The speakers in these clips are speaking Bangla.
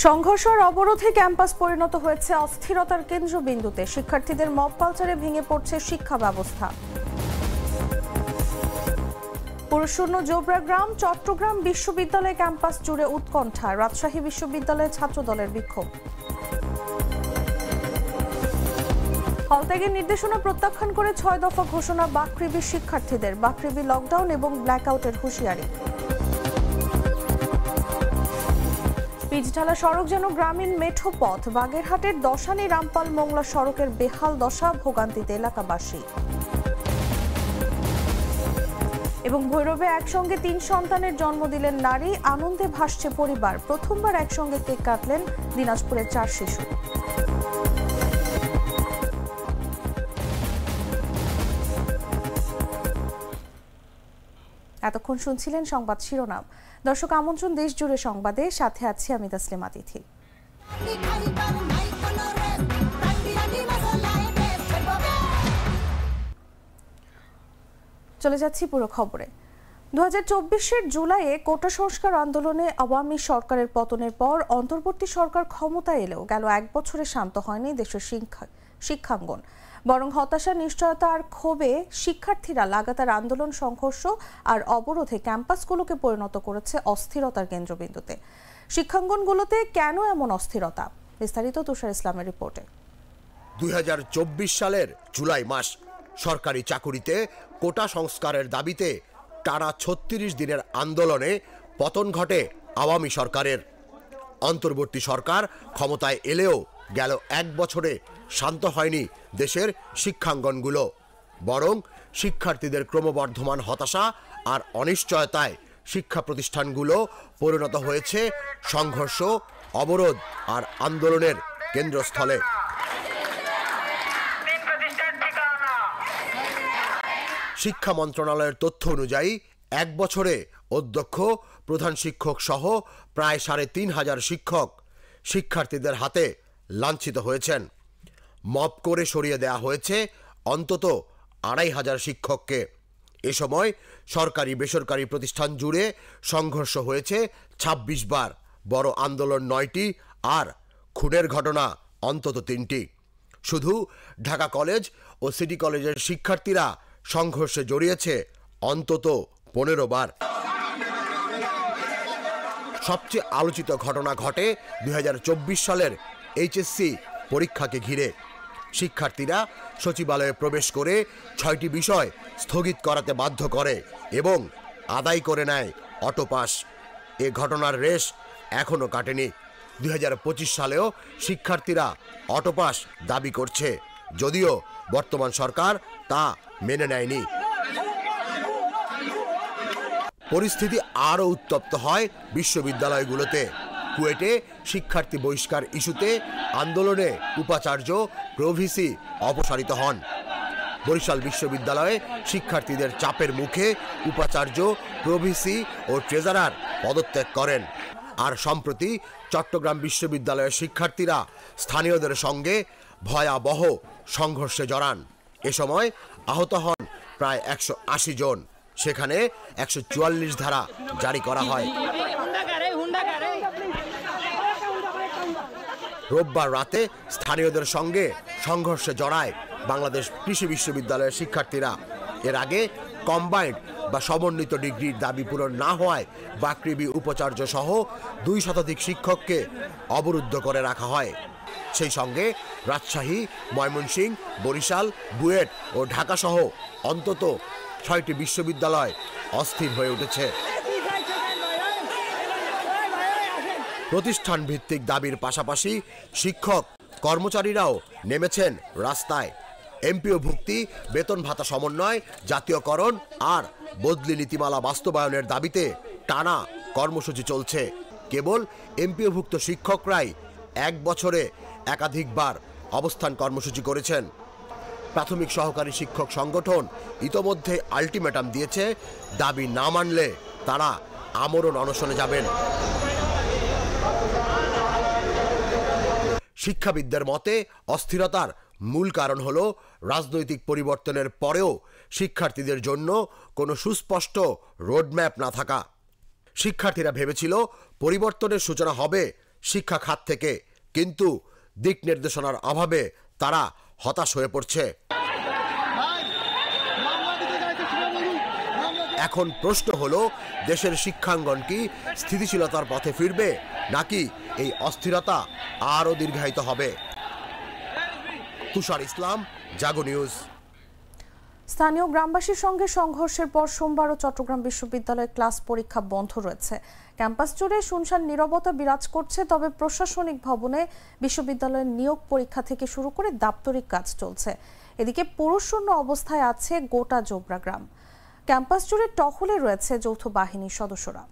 সংঘর্ষ আর অবরোধে ক্যাম্পাস পরিণত হয়েছে অস্থিরতার কেন্দ্রবিন্দুতে। শিক্ষার্থীদের মব কালচারে ভেঙে পড়ছে শিক্ষা ব্যবস্থা। পুরশূন্য জোবরাগ্রাম, চট্টগ্রাম বিশ্ববিদ্যালয় ক্যাম্পাস জুড়ে উৎকণ্ঠা। রাজশাহী বিশ্ববিদ্যালয়ে ছাত্রদলের বিক্ষোভ। হলত্যাগের নির্দেশনা প্রত্যাখ্যান করে ৬ দফা ঘোষণা বাকৃবি শিক্ষার্থীদের। বাকৃবি লকডাউন এবং ব্ল্যাকআউটের হুঁশিয়ারি। পিচঢালা সড়ক যেন গ্রামীণ মেঠো পথ। বাগেরহাটের দশানী রামপাল মোংলা সড়কের বেহাল দশা, ভোগান্তিতে এলাকাবাসী। এবং ভৈরবে একসঙ্গে ৩ সন্তানের জন্ম দিলেন নারী, আনন্দে ভাসছে পরিবার। প্রথমবার একসঙ্গে কেক কাটলেন দিনাজপুরের 4 শিশু। এতক্ষণ শুনছিলেন সংবাদ শিরোনাম। দর্শক, আমন্ত্রণ দেশ জুড়ে সংবাদে, সাথে আছি আমি তাসলিমা তিথি। চলে যাচ্ছি পুরো খবরে। 2024-এর জুলাইয়ে কোটা সংস্কার আন্দোলনে আওয়ামী সরকারের পতনের পর অন্তর্বর্তী সরকার ক্ষমতায় এলেও গেল 1 বছরে শান্ত হয়নি দেশের শিক্ষাঙ্গন। বরং হতাশা, নিশ্চয়তা আর ক্ষোভে শিক্ষার্থীরা লাগাতার আন্দোলন, সংঘর্ষ আর অবরোধে ক্যাম্পাসগুলোকে পরিণত করেছে অস্থিরতার কেন্দ্রবিন্দুতে। শিক্ষাঙ্গনগুলোতে কেন এমন অস্থিরতা? বিস্তারিত তুষার ইসলামের রিপোর্টে। 2024 সালের জুলাই মাস, সরকারি চাকুরিতে কোটা সংস্কারের দাবিতে টানা 36 দিনের আন্দোলনে পতন ঘটে আওয়ামী সরকারের। অন্তর্বর্তী সরকার ক্ষমতায় এলেও গেল 1 বছরে শান্ত হয়নি দেশের শিক্ষাঙ্গনগুলো। বরং শিক্ষার্থীদের ক্রমবর্ধমান হতাশা আর অনিশ্চয়তায় শিক্ষা প্রতিষ্ঠানগুলো পরিণত হয়েছে সংঘর্ষ, অবরোধ আর আন্দোলনের কেন্দ্রস্থলে। শিক্ষা মন্ত্রণালয়ের তথ্য অনুযায়ী 1 বছরে অধ্যক্ষ, প্রধান শিক্ষক সহ প্রায় 3,500 শিক্ষক শিক্ষার্থীদের হাতে লাঞ্ছিত হয়েছেন। মব করে সরিয়ে দেওয়া হয়েছে অন্তত 2,500 শিক্ষককে। এ সময় সরকারি বেসরকারি প্রতিষ্ঠান জুড়ে সংঘর্ষ হয়েছে 26 বার, বড় আন্দোলন 9টি আর খুনের ঘটনা অন্তত 3টি। শুধু ঢাকা কলেজ ও সিটি কলেজের শিক্ষার্থীরা সংঘর্ষে জড়িয়েছে অন্তত 15 বার। সবচেয়ে আলোচিত ঘটনা ঘটে 2024 সালের এইচএসসি পরীক্ষাকে ঘিরে। শিক্ষার্থীরা সচিবালয়ে প্রবেশ করে 6টি বিষয় স্থগিত করাতে বাধ্য করে এবং আদায় করে নেয় অটো পাস। এ ঘটনার রেশ এখনও কাটেনি। 2025 সালেও শিক্ষার্থীরা অটো পাস দাবি করছে, যদিও বর্তমান সরকার তা মেনে নেয়নি। পরিস্থিতি আরও উত্তপ্ত হয় বিশ্ববিদ্যালয়গুলোতে। কুয়েটে শিক্ষার্থী বহিষ্কার ইস্যুতে আন্দোলনে উপাচার্য প্রভিসি অপসারিত হন। বরিশাল বিশ্ববিদ্যালয়ে শিক্ষার্থীদের চাপের মুখে উপাচার্য, প্রভিসি ও ট্রেজারার পদত্যাগ করেন। আর সম্প্রতি চট্টগ্রাম বিশ্ববিদ্যালয়ের শিক্ষার্থীরা স্থানীয়দের সঙ্গে ভয়াবহ সংঘর্ষে জড়ান। এ সময় আহত হন প্রায় 180 জন। সেখানে 144 ধারা জারি করা হয়। রোববার রাতে স্থানীয়দের সঙ্গে সংঘর্ষে জড়ায় বাংলাদেশ কৃষি বিশ্ববিদ্যালয়ের শিক্ষার্থীরা। এর আগে কম্বাইন্ড বা সমন্বিত ডিগ্রির দাবি পূরণ না হওয়ায় বাকৃবি উপাচার্য সহ 2 শতাধিক শিক্ষককে অবরুদ্ধ করে রাখা হয়। সেই সঙ্গে রাজশাহী, ময়মনসিংহ, বরিশাল, বুয়েট ও ঢাকা সহ অন্তত 6টি বিশ্ববিদ্যালয় অস্থির হয়ে উঠেছে। প্রতিষ্ঠান ভিত্তিক দাবির পাশাপাশি শিক্ষক কর্মচারীরাও নেমেছেন রাস্তায়। এমপিও ভুক্তি, বেতন ভাতা সমন্বয়, জাতীয়করণ আর বদলি নীতিমালা বাস্তবায়নের দাবিতে টানা কর্মসূচি চলছে। কেবল এমপিওভুক্ত শিক্ষকরাই 1 বছরে একাধিকবার অবস্থান কর্মসূচি করেছেন। প্রাথমিক সহকারী শিক্ষক সংগঠন ইতোমধ্যে আলটিমেটাম দিয়েছে, দাবি না মানলে তারা আমরণ অনশনে যাবেন। শিক্ষাবিদদের মতে অস্থিরতার মূল কারণ হলো রাজনৈতিক পরিবর্তনের পরেও শিক্ষার্থীদের জন্য কোনো সুস্পষ্ট রোডম্যাপ না থাকা। শিক্ষার্থীরা ভেবেছিল পরিবর্তনের সূচনা হবে শিক্ষা খাত থেকে, কিন্তু দিক নির্দেশনার অভাবে তারা হতাশ হয়ে পড়ছে। এখন প্রশ্ন হলো, দেশের শিক্ষাঙ্গন কি স্থিতিশীলতার পথে ফিরবে, নাকি এই অস্থিরতা আরও দীর্ঘায়িত হবে? তুষার ইসলাম, জাগো নিউজ। স্থানীয় গ্রামবাসীর সঙ্গে সংঘর্ষের পর সোমবারও চট্টগ্রাম বিশ্ববিদ্যালয়ের ক্লাস পরীক্ষা বন্ধ রয়েছে। ক্যাম্পাস জুড়ে শুনশান নীরবতা বিরাজ করছে, তবে প্রশাসনিক ভবনে বিশ্ববিদ্যালয়ের নিয়োগ পরীক্ষা থেকে শুরু করে দাপ্তরিক কাজ চলছে। এদিকে পুরুষশূন্য অবস্থায় আছে গোটা জোবরা গ্রাম। ক্যাম্পাস জুড়ে টহলে রয়েছে যৌথ বাহিনীর সদস্যরা।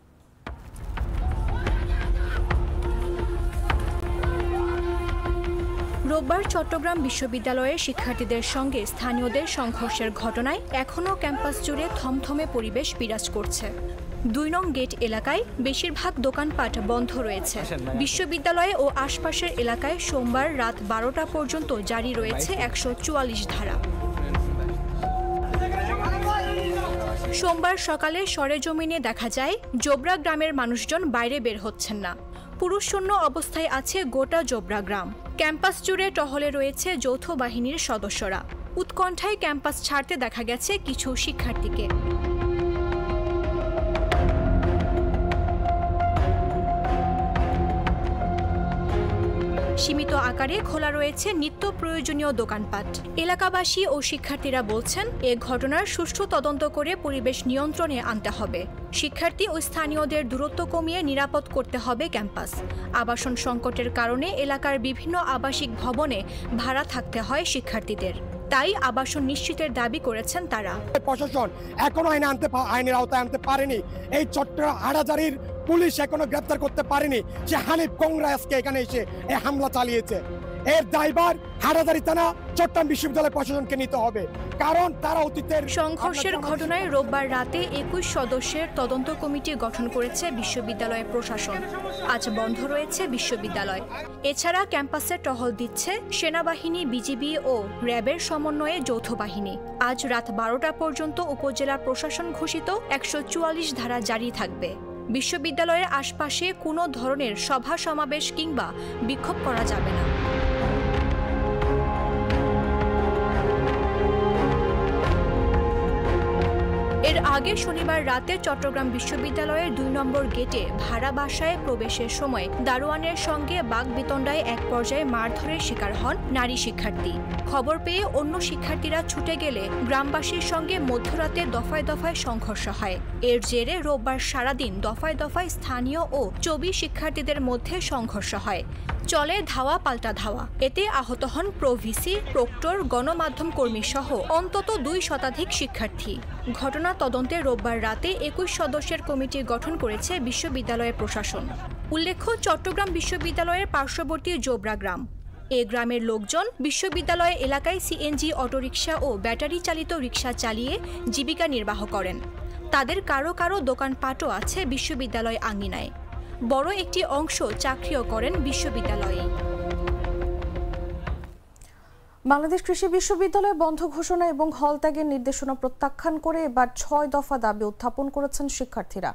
রোববার চট্টগ্রাম বিশ্ববিদ্যালয়ের শিক্ষার্থীদের সঙ্গে স্থানীয়দের সংঘর্ষের ঘটনায় এখনও ক্যাম্পাস জুড়ে থমথমে পরিবেশ বিরাজ করছে। ২ নং গেট এলাকায় বেশিরভাগ দোকানপাট বন্ধ রয়েছে। বিশ্ববিদ্যালয়ে ও আশপাশের এলাকায় সোমবার রাত ১২টা পর্যন্ত জারি রয়েছে ১৪৪ ধারা। সোমবার সকালে সরেজমিনে দেখা যায় জোবরা গ্রামের মানুষজন বাইরে বের হচ্ছেন না। পুরুষশূন্য অবস্থায় আছে গোটা জোবরা গ্রাম। ক্যাম্পাস জুড়ে টহলে রয়েছে যৌথ বাহিনীর সদস্যরা। উৎকণ্ঠায় ক্যাম্পাস ছাড়তে দেখা গেছে কিছু শিক্ষার্থীকে। সীমিত আকারে খোলা রয়েছে নিত্য প্রয়োজনীয় দোকানপাট। এলাকাবাসী ও শিক্ষার্থীরা বলছেন, এ ঘটনার সুষ্ঠু তদন্ত করে পরিবেশ নিয়ন্ত্রণে আনতে হবে। শিক্ষার্থী ও স্থানীয়দের দূরত্ব কমিয়ে নিরাপদ করতে হবে ক্যাম্পাস। আবাসন সংকটের কারণে এলাকার বিভিন্ন আবাসিক ভবনে ভাড়া থাকতে হয় শিক্ষার্থীদের। তাই আবাসন নিশ্চিতের দাবি করেছেন তারা। প্রশাসন এখনো আইনের আওতায় আনতে পারেনি। এই চট্টগ্রাম হাটহাজারীর পুলিশ এখনো গ্রেপ্তার করতে পারেনি যে হানিফ কংগ্রেসকে এখানে এসে এই হামলা চালিয়েছে। এর দায়ভার হাটহাজারী থানা চট্টগ্রাম বিশ্ববিদ্যালয় প্রশাসনকে নিতে হবে, কারণ তারা অতীতের সংঘর্ষের ঘটনায় রোববার রাতে ২১ সদস্যের তদন্ত কমিটি গঠন করেছে বিশ্ববিদ্যালয় প্রশাসন। আজ বন্ধ রয়েছে বিশ্ববিদ্যালয়। এছাড়া ক্যাম্পাসে টহল দিচ্ছে সেনাবাহিনী, বিজিবি ও র্যাবের সমন্বয়ে যৌথ বাহিনী। আজ রাত ১২টা পর্যন্ত উপজেলা প্রশাসন ঘোষিত ১৪৪ ধারা জারি থাকবে। বিশ্ববিদ্যালয়ের আশপাশে কোনো ধরনের সভা সমাবেশ কিংবা বিক্ষোভ করা যাবে না। এর আগে শনিবার রাতে চট্টগ্রাম বিশ্ববিদ্যালয়ের ২ নম্বর গেটে ভাড়া বাসায় প্রবেশের সময় দারোয়ানের সঙ্গে বাকবিতণ্ডায় এক পর্যায়ে মারধরের শিকার হন নারী শিক্ষার্থী। খবর পেয়ে অন্য শিক্ষার্থীরা ছুটে গেলে গ্রামবাসীর সঙ্গে মধ্যরাতে দফায় দফায় সংঘর্ষ হয়। এর জেরে রোববার সারাদিন দফায় দফায় স্থানীয় ও চবি শিক্ষার্থীদের মধ্যে সংঘর্ষ হয়। চলে ধাওয়া পাল্টা ধাওয়া। এতে আহত হন প্রভিসি, প্রক্টর, গণমাধ্যম কর্মী সহ অন্তত ২ শতাধিক শিক্ষার্থী। ঘটনা তদন্তে রোববার রাতে ২১ সদস্যের কমিটি গঠন করেছে বিশ্ববিদ্যালয়ের প্রশাসন। উল্লেখ্য, চট্টগ্রাম বিশ্ববিদ্যালয়ের পার্শ্ববর্তী জোবরা গ্রাম। এ গ্রামের লোকজন বিশ্ববিদ্যালয় এলাকায় সিএনজি, অটোরিকশা ও ব্যাটারি চালিত রিকশা চালিয়ে জীবিকা নির্বাহ করেন। তাদের কারো কারো দোকানপাটও আছে বিশ্ববিদ্যালয় আঙ্গিনায়। বড় একটি অংশ চাকরিও করেন বিশ্ববিদ্যালয়ে। বাংলাদেশ কৃষি বিশ্ববিদ্যালয় বন্ধ ঘোষণা এবং হল ত্যাগের নির্দেশনা প্রত্যাখ্যান করে এবার ৬ দফা দাবি উত্থাপন করেছেন শিক্ষার্থীরা।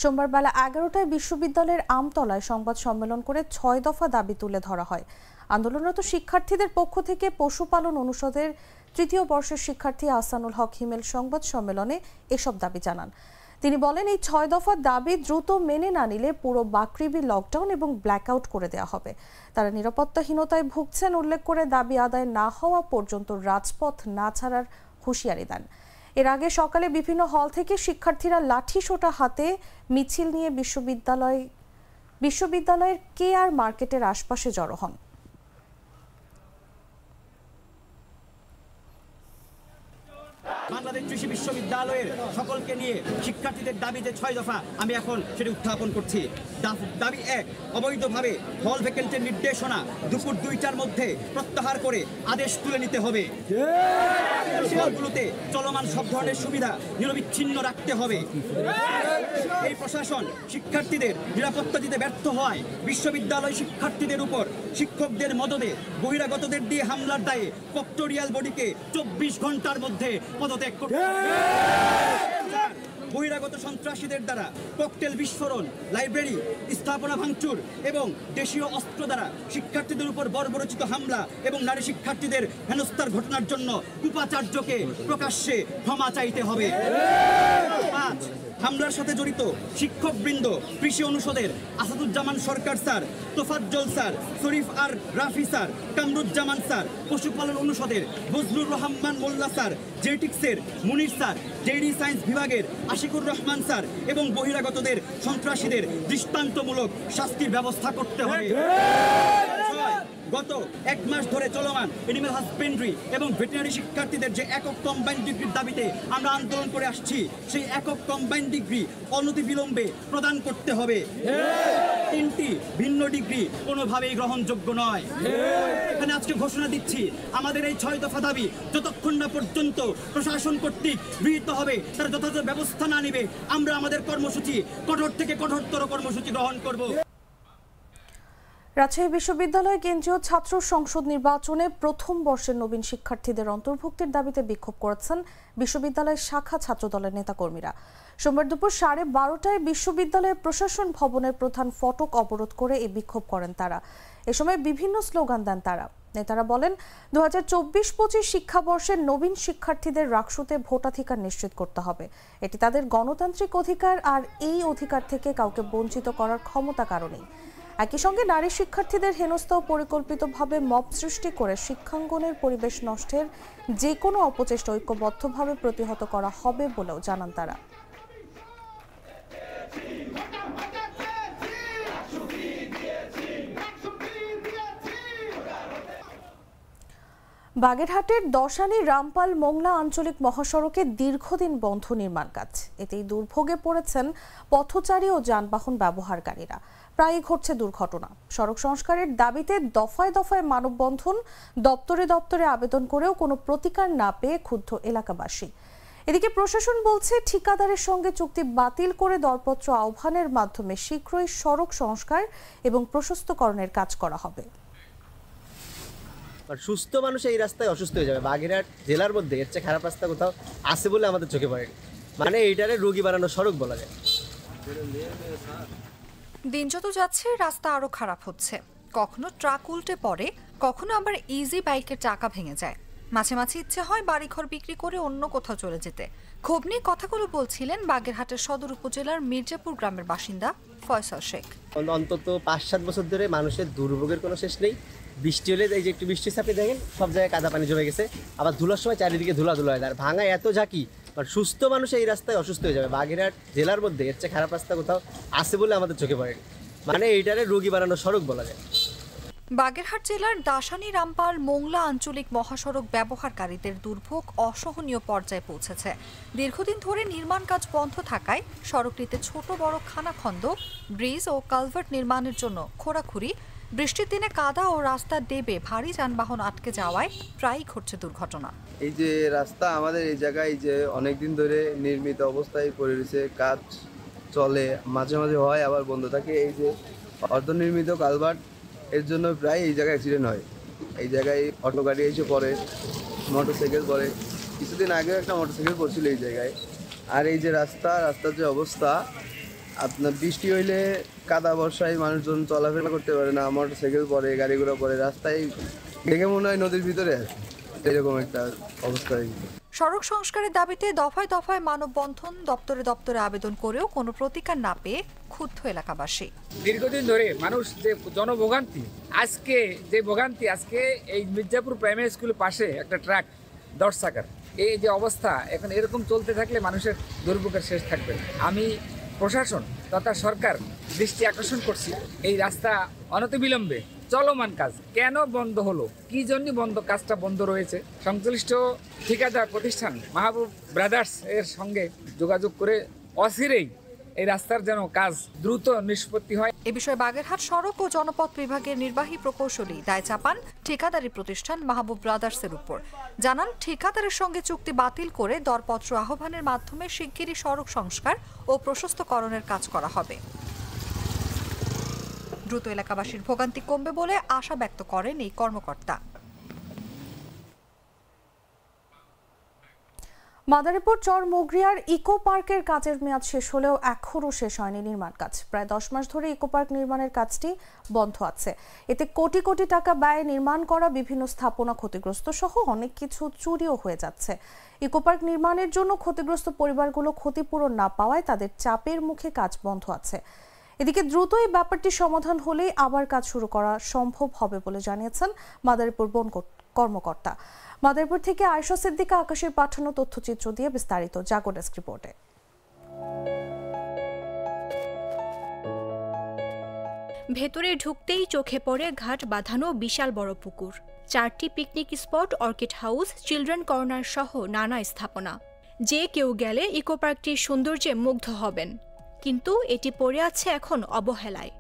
সোমবার বেলা ১১টায় বিশ্ববিদ্যালয়ের আমতলায় সংবাদ সম্মেলন করে ৬ দফা দাবি তুলে ধরা হয়। আন্দোলনরত শিক্ষার্থীদের পক্ষ থেকে পশুপালন অনুষদের ৩য় বর্ষের শিক্ষার্থী আহসানুল হক হিমেল সংবাদ সম্মেলনে এসব দাবি জানান। তিনি বলেন, এই ৬ দফার দাবি দ্রুত মেনে না নিলে পুরো বাকৃবি লকডাউন এবং ব্ল্যাকআউট করে দেওয়া হবে। তারা নিরাপত্তাহীনতায় ভুগছেন উল্লেখ করে দাবি আদায় না হওয়া পর্যন্ত রাজপথ না ছাড়ার হুঁশিয়ারি দেন। এর আগে সকালে বিভিন্ন হল থেকে শিক্ষার্থীরা লাঠি সোঁটা হাতে মিছিল নিয়ে বিশ্ববিদ্যালয়ের কেআর মার্কেটের আশপাশে জড়ো হন। বাংলাদেশ কৃষি বিশ্ববিদ্যালয়ের সকলকে নিয়ে শিক্ষার্থীদের দাবি যে ৬ দফা, আমি এখন সেটি উত্থাপন করছি। দাবি ১, অবৈধভাবে হল ভ্যাকেন্টের নির্দেশনা দুপুর ২টার মধ্যে প্রত্যাহার করে আদেশ তুলে নিতে হবে। হলগুলোতে চলমান সব ধরনের সুবিধা নিরবিচ্ছিন্ন রাখতে হবে। এই প্রশাসন শিক্ষার্থীদের নিরাপত্তা দিতে ব্যর্থ হয় বিশ্ববিদ্যালয় শিক্ষার্থীদের উপর শিক্ষকদের মদদে বহিরাগতদের দিয়ে হামলার দায়ে প্রক্টোরিয়াল বডিকে ২৪ ঘন্টার মধ্যে পদত্যাগ করতে হবে। বহিরাগত সন্ত্রাসীদের দ্বারা ককটেল বিস্ফোরণ, লাইব্রেরি স্থাপনা ভাঙচুর এবং দেশীয় অস্ত্র দ্বারা শিক্ষার্থীদের উপর বর্বরচিত হামলা এবং নারী শিক্ষার্থীদের হেনস্থার ঘটনার জন্য উপাচার্যকে প্রকাশ্যে ক্ষমা চাইতে হবে। 5, হামলার সাথে জড়িত শিক্ষকবৃন্দ, কৃষি অনুষদের আসাদুজ্জামান সরকার স্যার, তোফাজ্জল স্যার, শরীফ আর রাফি স্যার, কামরুজ্জামান স্যার, পশুপালন অনুষদের বজলুর রহমান মোল্লা স্যার, জেনেটিক্সের মুনির স্যার, জেডি সায়েন্স বিভাগের আশিকুর রহমান স্যার এবং বহিরাগতদের সন্ত্রাসীদের দৃষ্টান্তমূলক শাস্তির ব্যবস্থা করতে হবে। গত 1 মাস ধরে চলমান এনিম্যাল হাজবেন্ড্রি এবং ভেটেরিনারি শিক্ষার্থীদের যে একক কম্বাইন্ড ডিগ্রির দাবিতে আমরা আন্দোলন করে আসছি, সেই একক কম্বাইন্ড ডিগ্রি অনতিবিলম্বে প্রদান করতে হবে। 3টি ভিন্ন ডিগ্রি কোনোভাবেই গ্রহণযোগ্য নয়। এখানে আজকে ঘোষণা দিচ্ছি, আমাদের এই 6 দফা দাবি যতক্ষণ না পর্যন্ত প্রশাসন কর্তৃক গৃহীত হবে, তারা যথাযথ ব্যবস্থা না নেবে, আমরা আমাদের কর্মসূচি কঠোর থেকে কঠোরতর কর্মসূচি গ্রহণ করব। রাজশাহী বিশ্ববিদ্যালয় কেন্দ্রীয় ছাত্র সংসদ নির্বাচনে প্রথম বর্ষের নবীন শিক্ষার্থীদের অন্তর্ভুক্তির দাবিতে বিক্ষোভ করেছেন বিশ্ববিদ্যালয়ের শাখা ছাত্রদলের নেতাকর্মীরা। সোমবার দুপুর 12:30টায় বিশ্ববিদ্যালয়ের প্রশাসন ভবনের প্রধান ফটক অবরোধ করে এই বিক্ষোভ করেন তারা। এ সময় বিভিন্ন স্লোগান দেন তারা। নেতারা বলেন, 2024-25 শিক্ষাবর্ষের নবীন শিক্ষার্থীদের রাকসুতে ভোটাধিকার নিশ্চিত করতে হবে। এটি তাদের গণতান্ত্রিক অধিকার, আর এই অধিকার থেকে কাউকে বঞ্চিত করার ক্ষমতা কারণেই। একই সঙ্গে নারী শিক্ষার্থীদের হেনস্থা ও পরিকল্পিতভাবে মব সৃষ্টি করে শিক্ষাঙ্গনের পরিবেশ নষ্টের যে কোনো অপচেষ্টা ঐক্যবদ্ধভাবে প্রতিহত করা হবে বলেও জানান তারা। বাগেরহাটের দশানী রামপাল মোংলা আঞ্চলিক মহাসড়কে দীর্ঘদিন বন্ধ নির্মাণ কাজ। এতেই দুর্ভোগে পড়েছেন পথচারী ও যানবাহন ব্যবহারকারীরা। প্রায়ই ঘটছে দুর্ঘটনা। সড়ক সংস্কারের দাবিতে দফায় দফায় মানববন্ধন, দপ্তরে দপ্তরে আবেদন করেও কোনো প্রতিকার না পেয়ে ক্ষুব্ধ এলাকাবাসী। এদিকে প্রশাসন বলছে, ঠিকাদারের সঙ্গে চুক্তি বাতিল করে দরপত্র আহ্বানের মাধ্যমে শীঘ্রই সড়ক সংস্কার এবং প্রশস্তকরণের কাজ করা হবে। সুস্থ মানুষ এই রাস্তায় অসুস্থ হয়ে যাবে। বাগেরহাট জেলার মধ্যে এর চেয়ে খারাপ রাস্তা কোথাও আছে বলে আমাদের চোখে পড়ে। মানে এইটারে রোগী বানানো সড়ক বলা যায়। দিন যত যাচ্ছে রাস্তা আরো খারাপ হচ্ছে। কখনো ট্রাক উল্টে পড়ে, কখনো আবার ইজি বাইকের চাকা ভেঙে যায়। মাঝে মাঝে ইচ্ছে হয় বাড়িঘর বিক্রি করে অন্য কোথাও চলে যেতে। ক্ষোভ নিয়ে কথাগুলো বলছিলেন বাগেরহাটের সদর উপজেলার মির্জাপুর গ্রামের বাসিন্দা ফয়সাল শেখ। অন্তত 5-7 বছর ধরে মানুষের দুর্ভোগের কোনো শেষ নেই। বৃষ্টি হলে এই যে একটু বৃষ্টি চাপে দেখেন সব জায়গায় কাদা পানি জমে গেছে। আবার ধুলার সময় চারিদিকে ধুলা হয়। আর ভাঙা এত ঝাঁকি, সুস্থ মানুষ এই রাস্তায় অসুস্থ হয়ে যাবে। বাগেরহাট জেলার মধ্যে এর চেয়ে খারাপ রাস্তা কোথাও আছে বলে আমাদের চোখে পড়ে। মানে এইটারে রোগী বানানো সড়ক বলা যায়। বাগেরহাট জেলার দাসানী রামপাল মোংলা আঞ্চলিক মহাসড়ক ব্যবহারকারীদের দুর্ভোগ অসহনীয় পর্যায়ে পৌঁছেছে। দীর্ঘদিন ধরে নির্মাণ কাজ বন্ধ থাকায় সড়কটিতে ছোট বড় খানাখন্দ, ব্রিজ ও কালভার্ট নির্মাণের জন্য খোঁড়াখুড়ি, বৃষ্টির দিনে কাদা ও রাস্তার দেবে ভারী যানবাহন আটকে যাওয়ায় প্রায়ই ঘটছে দুর্ঘটনা। এই যে রাস্তা আমাদের এই জায়গায় যে অনেকদিন ধরে নির্মিত অবস্থায় পড়ে রয়েছে, কাজ চলে, মাঝে মাঝে হয় আবার বন্ধ থাকে। এই যে অর্ধনির্মিত কালভার্ট, এর জন্য প্রায় এই জায়গায় অ্যাক্সিডেন্ট হয়। এই জায়গায় অটো গাড়ি এসে পড়ে, মোটরসাইকেল পড়ে। কিছুদিন আগে একটা মোটরসাইকেল পড়ছিল এই জায়গায়। আর এই যে রাস্তার যে অবস্থা, আপনার বৃষ্টি হইলে কাদা বর্ষায় মানুষজন চলাফেরা করতে পারে না, মোটরসাইকেল পড়ে, গাড়ি ঘোড়া পড়ে। রাস্তায় দেখে মনে হয় নদীর ভিতরে আছে, এরকম একটা অবস্থা। সড়ক সংস্কারের দাবিতে দফায় দফায় মানববন্ধন, দপ্তরে দপ্তরে আবেদন করেও কোনো প্রতিকার না পেয়ে ক্ষুব্ধ এলাকাবাসী। দীর্ঘদিন ধরে মানুষ যে জনভোগান্তি, আজকে এই মির্জাপুর প্রাইমারি স্কুলের পাশে একটা ট্রাক 10 চাকার, এই যে অবস্থা এখন এরকম চলতে থাকলে মানুষের দুর্ভোগের শেষ থাকবে। আমি প্রশাসন তথা সরকার দৃষ্টি আকর্ষণ করছি, এই রাস্তা অনতিবিলম্বে চলমান কাজ কেন বন্ধ হলো, কি জন্য কাজটা বন্ধ রয়েছে, সংশ্লিষ্ট ঠিকাদার প্রতিষ্ঠান মাহবুব ব্রাদার্স এর সঙ্গে যোগাযোগ করে অচিরেই এই রাস্তার যেন কাজ দ্রুত নিষ্পত্তি হয়। এ বিষয়ে বাগেরহাট সড়ক ও জনপথ বিভাগের নির্বাহী প্রকৌশলী দায় চাপান ঠিকাদারি প্রতিষ্ঠান মাহবুব ব্রাদার্সের উপর। জানান, ঠিকাদারের সঙ্গে চুক্তি বাতিল করে দরপত্র আহ্বানের মাধ্যমে শিগগিরই সড়ক সংস্কার ও প্রশস্তকরণের কাজ করা হবে। দ্রুত এলাকাবাসীর ভোগান্তি কমবে বলে আশা ব্যক্ত করেন এই কর্মকর্তা। মাদারীপুর চর মুগরিয়ার ইকো পার্কের কাজের মেয়াদ শেষ হলেও এখনও শেষ হয়নি নির্মাণ কাজ। প্রায় 10 মাস ধরে ইকো পার্ক নির্মাণের কাজটি বন্ধ আছে। এতে কোটি কোটি টাকা ব্যয়ে নির্মাণ করা বিভিন্ন স্থাপনা ক্ষতিগ্রস্ত সহ অনেক কিছু চুরিও হয়ে যাচ্ছে। ইকো পার্ক নির্মাণের জন্য ক্ষতিগ্রস্ত পরিবারগুলো ক্ষতিপূরণ না পাওয়ায় তাদের চাপের মুখে কাজ বন্ধ আছে। এদিকে দ্রুত এই ব্যাপারটি সমাধান হলেই আবার কাজ শুরু করা সম্ভব হবে বলে জানিয়েছেন মাদারীপুর বন কর্মকর্তা। মাদারীপুর থেকে আয়েশা সিদ্দিকা আকাশের পাঠানো তথ্যচিত্র দিয়ে বিস্তারিত জাগো ডেস্ক রিপোর্টে। ভেতরে ঢুকতেই চোখে পড়ে ঘাট বাঁধানো বিশাল বড় পুকুর, 4টি picnic spot, orchid house, children corner সহ নানা স্থাপনা। যে কেউ গেলে ইকো পার্কটির সৌন্দর্যে মুগ্ধ হবেন, কিন্তু এটি পড়ে আছে এখন অবহেলায়।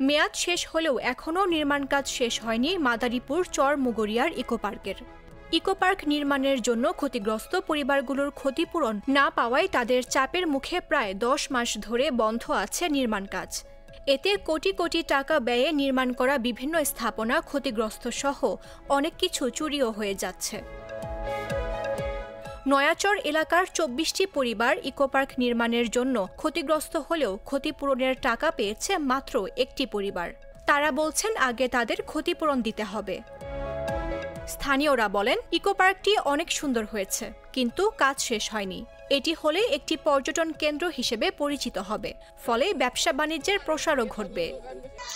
মেয়াদ শেষ হলেও এখনও নির্মাণ কাজ শেষ হয়নি মাদারীপুর চর মুগরিয়ার ইকো পার্কের। ইকো পার্ক নির্মাণের জন্য ক্ষতিগ্রস্ত পরিবারগুলোর ক্ষতিপূরণ না পাওয়ায় তাদের চাপের মুখে প্রায় 10 মাস ধরে বন্ধ আছে নির্মাণ কাজ। এতে কোটি কোটি টাকা ব্যয়ে নির্মাণ করা বিভিন্ন স্থাপনা ক্ষতিগ্রস্ত সহ অনেক কিছু চুরিও হয়ে যাচ্ছে। নয়াচর এলাকার 24টি পরিবার ইকো পার্ক নির্মাণের জন্য ক্ষতিগ্রস্ত হলেও ক্ষতিপূরণের টাকা পেয়েছে মাত্র একটি পরিবার। তারা বলছেন আগে তাদের ক্ষতিপূরণ দিতে হবে। স্থানীয়রা বলেন ইকো পার্কটি অনেক সুন্দর হয়েছে, কিন্তু কাজ শেষ হয়নি। এটি হলে একটি পর্যটন কেন্দ্র হিসেবে পরিচিত হবে, ফলে ব্যবসা বাণিজ্যের প্রসারও ঘটবে।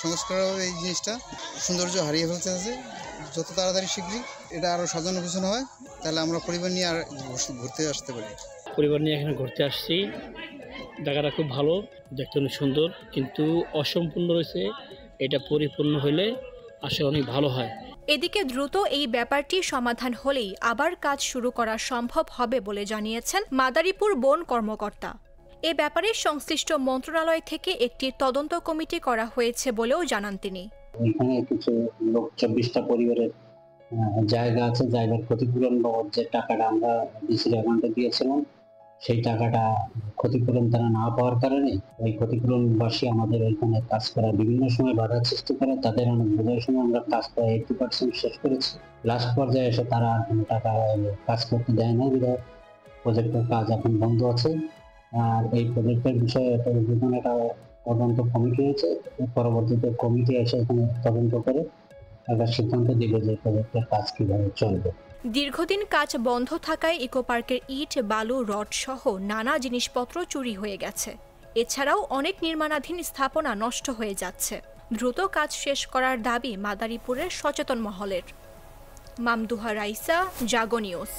সংস্কার এই জিনিসটা সৌন্দর্য হারিয়ে ফেলতেছে। যত তাড়াতাড়ি শীঘ্রই এটা আরো সাজানো গোছানো হয়, তাহলে আমরা পরিবার নিয়ে আর ঘুরতে আসতে পারি। পরিবার নিয়ে এখানে ঘুরতে আসছি। জায়গাটা খুব ভালো, দেখতে অনেক সুন্দর, কিন্তু অসম্পূর্ণ রয়েছে। এটা পরিপূর্ণ হলে আসলে অনেক ভালো হয়। এদিকে দ্রুত এই ব্যাপারটি সমাধান হলেই আবার কাজ শুরু করা সম্ভব হবে বলে জানিয়েছেন মাদারীপুর বন কর্মকর্তা। এ ব্যাপারে সংশ্লিষ্ট মন্ত্রণালয় থেকে একটি তদন্ত কমিটি করা হয়েছে বলেও জানান তিনি। এখানে কিছু লোক 24টা পরিবারের জায়গা আছে, জায়গার ক্ষতিপূরণ বাবদ যে টাকাটা আমরা ডিসির অ্যাকাউন্টে দিয়েছিলাম, সেই টাকাটা ক্ষতিপূরণ তারা না পাওয়ার কারণে ওই ক্ষতিপূরণবাসী আমাদের ওইখানে কাজ করা বিভিন্ন সময় বাধা সৃষ্টি করে। তাদের অনেক বোঝার সময় আমরা কাজ করা 80% শেষ করেছি। লাস্ট পর্যায়ে এসে তারা কোনো টাকা কাজ করতে দেয় না, বিধায় প্রজেক্টের কাজ এখন বন্ধ আছে। আর এই প্রজেক্টের বিষয়ে একটা তদন্ত কমিটি হয়েছে। পরবর্তীতে কমিটি এসে এখানে তদন্ত করে একটা সিদ্ধান্ত দিবে যে প্রজেক্টের কাজ কিভাবে চলবে। দীর্ঘদিন কাজ বন্ধ থাকায় ইকো পার্কের ইট, বালু, রড সহ নানা জিনিসপত্র চুরি হয়ে গেছে। এছাড়াও অনেক নির্মাণাধীন স্থাপনা নষ্ট হয়ে যাচ্ছে। দ্রুত কাজ শেষ করার দাবি মাদারীপুরের সচেতন মহলের। মামদুহা রাইসা, জাগো নিউজ।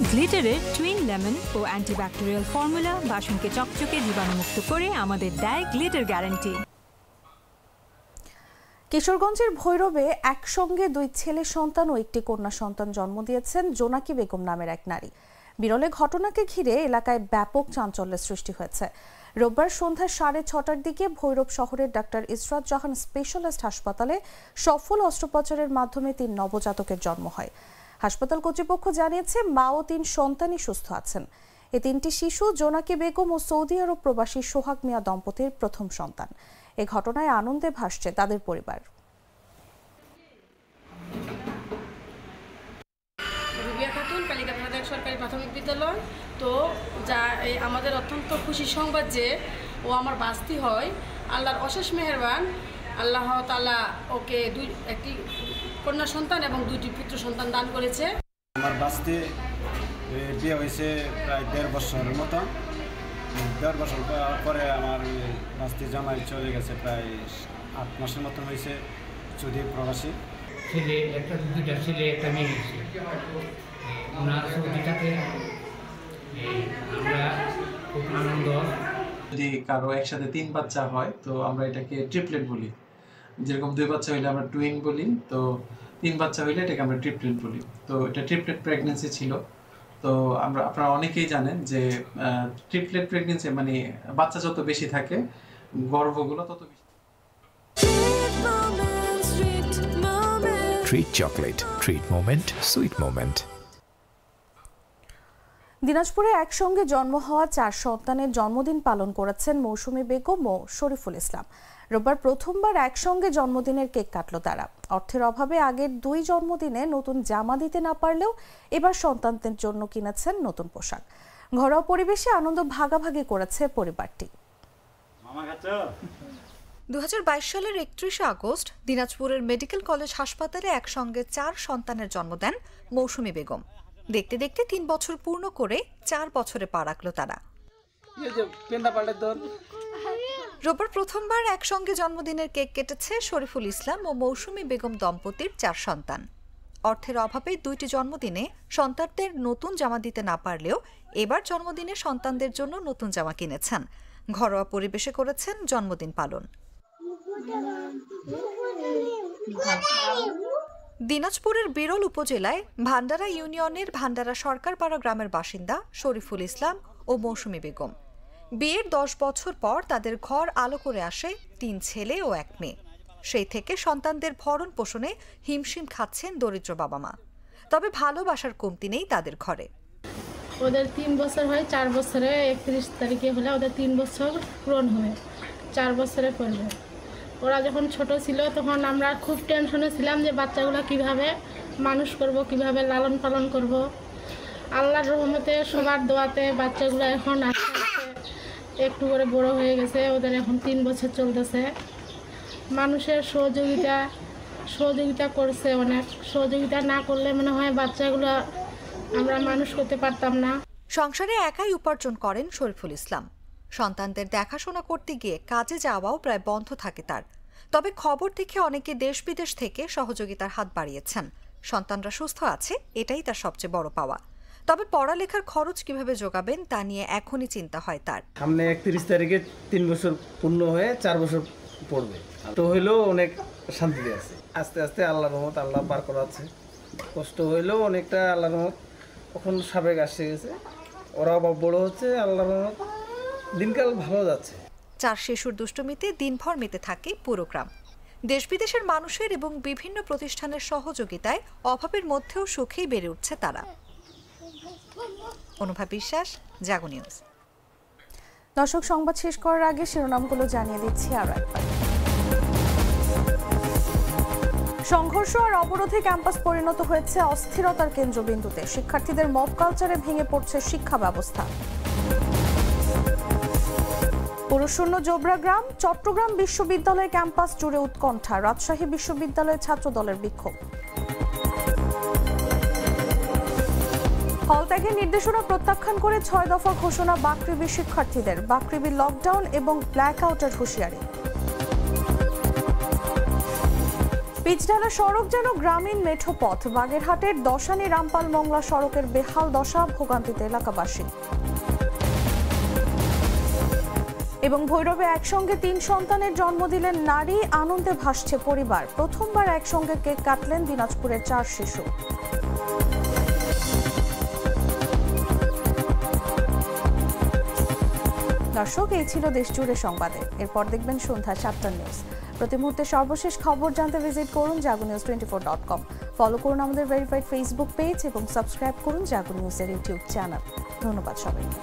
গ্লিটারের টুইন লেমন ও অ্যান্টিব্যাকটেরিয়াল ফর্মুলা বাসনকে চকচকে জীবাণুমুক্ত করে আমাদের দেয় গ্লিটার গ্যারান্টি। কিশোরগঞ্জের ভৈরবে একসঙ্গে 2 ছেলে সন্তান ও একটি কন্যা সন্তান জন্ম দিয়েছেন জোনাকি বেগম নামের এক নারী। বিরলে ঘটনাকে ঘিরে এলাকায় ব্যাপক চাঞ্চল্যের সৃষ্টি হয়েছে। রোববার সন্ধ্যা 6:30টার দিকে ভৈরব শহরের ডাক্তার ইসরাত জাহান স্পেশালিস্ট হাসপাতালে সফল অস্ত্রোপচারের মাধ্যমে 3 নবজাতকের জন্ম হয়। হাসপাতাল কর্তৃপক্ষ জানিয়েছে মা ও 3 সন্তানই সুস্থ আছেন। এই 3টি শিশু জোনাকি বেগম ও সৌদি আরব প্রবাসী সোহাগ মিয়া দম্পতির প্রথম সন্তান। এ ঘটনায় আনন্দে ভাসছে তাদের পরিবার। রুবিয়া খাতুন, কালিকাত সরকারি প্রাথমিক বিদ্যালয়। তো যা আমাদের অত্যন্ত খুশি সংবাদ যে ও আমার বাস্তি হয়। আল্লাহর অশেষ মেহেরবান। আল্লাহ তাআলা ওকে একটি কন্যা সন্তান এবং 2টি পুত্র সন্তান দান করেছে। আমার বাস্তি বিয়ে হয়েছে প্রায় 1.5 বছরের মতো। 1.5 বছর পরে আমার বাস্তি জামাই চলে গেছে, প্রায় 8 মাসের মতো হয়েছে। সৌদি প্রবাসী ছেলে, 2টা ছেলে, একটা মেয়ে হয়েছে। ওনার সৌদিটাতে আমরা খুব আনন্দ। যদি কারো একসাথে 3 বাচ্চা হয় তো আমরা এটাকে ট্রিপলেট বলি। যেরকম 2 বাচ্চা হইলে আমরা টুইন বলি, তো 3 বাচ্চা হইলে এটাকে আমরা ট্রিপলেট বলি। তো এটা ট্রিপলেট প্রেগন্যান্সি ছিল। তো আপনারা অনেকেই জানেন যে ট্রিপলেট প্রেগন্যান্সি মানে বাচ্চা যত বেশি থাকে গর্ভগুলো তত বেশি। Treat chocolate, treat moment, sweet moment. দিনাজপুরে একসঙ্গে জন্ম হওয়া 4 সন্তানের জন্মদিন পালন করেছেন মৌসুমী বেগম ও শরীফুল ইসলাম। রোববার প্রথমবার একসঙ্গে জন্মদিনের কেক কাটল তারা। অর্থের অভাবে আগের 2 জন্মদিনে নতুন জামা দিতে না পারলেও এবার সন্তানদের জন্য কিনেছেন নতুন পোশাক। ঘরোয়া পরিবেশে আনন্দ ভাগাভাগি করেছে পরিবারটি। 2022 সালের 31 আগস্ট দিনাজপুরের মেডিকেল কলেজ হাসপাতালে একসঙ্গে 4 সন্তানের জন্ম দেন মৌসুমী বেগম। দেখতে দেখতে 3 বছর পূর্ণ করে 4 বছরে পা রাখল তারা। রোববার প্রথমবার একসঙ্গে জন্মদিনের কেক কেটেছে শরীফুল ইসলাম ও মৌসুমী বেগম দম্পতির 4 সন্তান। অর্থের অভাবে 2টি জন্মদিনে সন্তানদের নতুন জামা দিতে না পারলেও এবার জন্মদিনে সন্তানদের জন্য নতুন জামা কিনেছেন। ঘরোয়া পরিবেশে করেছেন জন্মদিন পালন। দিনাজপুরের বিরল উপজেলায় ভান্ডারা ইউনিয়নের ভান্ডারা সরকারপাড়া গ্রামের বাসিন্দা শরীফুল ইসলাম ও মৌসুমী বেগম। বিয়ের 10 বছর পর তাদের ঘর আলো করে আসে 3 ছেলে ও 1 মেয়ে। সেই থেকে সন্তানদের ভরণ পোষণে হিমশিম খাচ্ছেন দরিদ্র বাবা মা। তবে ভালোবাসার কমতি নেই তাদের ঘরে। ওদের 3 বছর হয়, 4 বছরে 31 তারিখে হলে ওদের 3 বছর পূরণ হবে, 4 বছরে পড়বে। ওরা যখন ছোট ছিল তখন আমরা খুব টেনশনে ছিলাম যে বাচ্চাগুলো কিভাবে মানুষ করব, কিভাবে লালন পালন করব। আল্লাহর রহমতে সবার দোয়াতে বাচ্চাগুলো এখন আস্তে আস্তে একটু করে বড় হয়ে গেছে। ওদের এখন 3 বছর চলতেছে। মানুষের সহযোগিতা করছে, অনেক সহযোগিতা না করলে মনে হয় বাচ্চাগুলো আমরা মানুষ করতে পারতাম না। সংসারে একাই উপার্জন করেন শরীফুল ইসলাম। সন্তানদের দেখাশোনা করতে গিয়ে কাজে যাওয়াও প্রায় বন্ধ থাকে তার। তবে খবর দেখে অনেকে দেশ বিদেশ থেকে সহযোগিতার হাত বাড়িয়েছেন। সন্তানরা সুস্থ আছে, এটাই তার সবচেয়ে বড় পাওয়া। তবে পড়ালেখার খরচ কিভাবে যোগাবেন তা নিয়ে এখনই চিন্তা হয় তার। সামনে 31 তারিখে 3 বছর পূর্ণ হয়ে 4 বছর পড়বে, তো হইলেও অনেক শান্তিতে আছে। আস্তে আস্তে আল্লাহর রহমত, আল্লাহ পার করাচ্ছে। কষ্ট হইলেও অনেকটা আল্লাহর রহমত এখন সাবেক আসে গেছে। ওরা বড় হচ্ছে, আল্লাহর রহমত দিনকাল ভালো যাচ্ছে। 4 শিশুর দুষ্টুমিতে দিনভর মেতে থাকে পুরো গ্রাম। দেশ বিদেশের মানুষের এবং বিভিন্ন প্রতিষ্ঠানের সহযোগিতায় অভাবের মধ্যেও সুখেই বেড়ে উঠছে তারা। অনুভা বিশ্বাস, জাগো নিউজ। দর্শক, সংবাদ শেষ করার আগে শিরোনামগুলো জানিয়ে দিচ্ছি আরো একবার। সংঘর্ষ আর অবরোধে ক্যাম্পাস পরিণত হয়েছে অস্থিরতার কেন্দ্রবিন্দুতে। শিক্ষার্থীদের মব কালচারে ভেঙে পড়ছে শিক্ষা ব্যবস্থা। পুরুষশূন্য জোবরা গ্রাম, চট্টগ্রাম বিশ্ববিদ্যালয় ক্যাম্পাস জুড়ে উৎকণ্ঠা। রাজশাহী বিশ্ববিদ্যালয়ের ছাত্র দলের বিক্ষোভ। হল ত্যাগের নির্দেশনা প্রত্যাখ্যান করে 6 দফা ঘোষণা বাকৃবি শিক্ষার্থীদের। বাকৃবি লকডাউন এবং ব্ল্যাক আউটের হুঁশিয়ারি। পিচঢালা সড়ক যেন গ্রামীণ মেঠো পথ। বাগেরহাটের দশানী রামপাল মংলা সড়কের বেহাল দশা, ভোগান্তিতে এলাকাবাসী। এবং ভৈরবে একসঙ্গে 3 সন্তানের জন্ম দিলেন নারী, আনন্দে ভাসছে পরিবার। প্রথমবার একসঙ্গে কেক কাটলেন দিনাজপুরের 4 শিশু। দর্শক, এই ছিল দেশ জুড়ে সংবাদে। এরপর দেখবেন সন্ধ্যা 7টার নিউজ। প্রতি মুহূর্তে সর্বশেষ খবর জানতে ভিজিট করুন jagonews24.com। ফলো করুন আমাদের ভেরিফাইড ফেসবুক পেজ এবং সাবস্ক্রাইব করুন জাগো নিউজের ইউটিউব চ্যানেল। ধন্যবাদ সবাইকে।